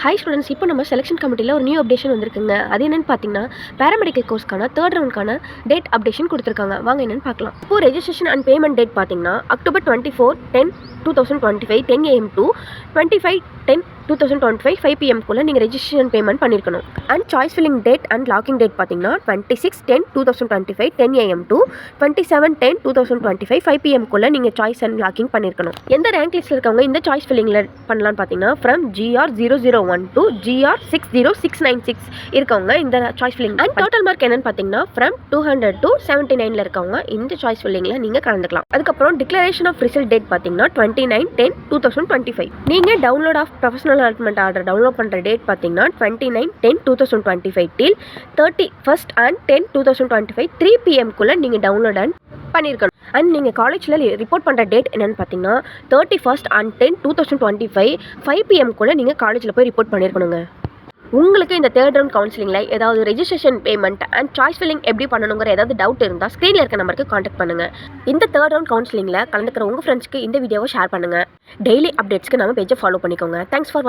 Hi students, இப்போ நம்ம selection கமிட்டியில் ஒரு நியூ அப்டேஷன் வந்திருக்குங்க. அது என்னென்னு பார்த்தீங்கன்னா, பேராமெடிக்கல் கோர்ஸ்க்கான தேர்ட் ரவுண்ட்க்கான டேட் அப்டேஷன் கொடுத்துருக்காங்க. வாங்க என்னென்னு பார்க்கலாம். இப்போ ரெஜிஸ்ட்ரேஷன் அண்ட் பேமெண்ட் டேட் பார்த்தீங்கன்னா October 24/10/2025 10 AM to 25/10/2025 5 PM குள்ள நீங்கள் ரெஜிஸ்ட்ரேஷன் பேமெண்ட் பண்ணியிருக்கணும். And choice filling date and locking date பார்த்தீங்கன்னா 26/10/2025 10 AM to 27/10/2025 5 PM குள்ள நீங்கள் சாய்ஸ் அண்ட் லாக்கிங் பண்ணியிருக்கணும். எந்த ரேங்க் லிஸ்ட்டில் இருக்கவங்க இந்த சாய்ஸ் ஃபில்லிங்கில் பண்ணலான்னு பார்த்தீங்கன்னா ஃப்ரம் GR001 to GR60696 இருக்கவங்க இந்த choice filling. And total mark என்னன்னு பார்த்தீங்கன்னா ஃப்ரம் 200 to 79 இருக்கவங்க இந்த சாய்ஸ் ஃபில்லிங்கில் நீங்கள் கலந்துக்கலாம். அதுக்கப்புறம் டிக்ளரேஷன் ஆஃப் ரிசல்ட் டேட் பார்த்தீங்கன்னா 29/10/2025. நீங்கள் download of professional allotment order download பண்ணுற டேட் பார்த்தீங்கன்னா 29/10/2025 till 31st and 10/2025 3 PM குள்ள நீங்கள் டவுன்லோட் பண்ணியிருக்கணும். அண்ட் நீங்கள் காலேஜில் ரிப்போர்ட் பண்ணுற டேட் என்னென்னு பார்த்தீங்கன்னா 31st and 10/2025 5 PM கூட நீங்கள் காலேஜில் போய் ரிப்போர்ட் பண்ணியிருக்கணுங்க. உங்களுக்கு இந்த தேர்ட் ரவுண்ட் கவுன்சிலிங்கில் ஏதாவது registration payment and choice filling எப்படி பண்ணணுங்கிற ஏதாவது டவுட் இருந்தால் ஸ்க்ரீனில் இருக்க நம்பருக்கு காண்டாக்ட் பண்ணுங்கள். இந்த தேர்ட் ரவுண்ட் கவுன்சிலிங்கில் கலந்துக்கிற உங்கள் ஃப்ரெண்ட்ஸ்க்கு இந்த வீடியோவை ஷேர் பண்ணுங்கள். டெய்லி அப்டேட்ஸ்க்கு நம்ம பேஜை ஃபாலோ பண்ணிக்கோங்க. தேங்க்ஸ் ஃபார் வாட்சிங்.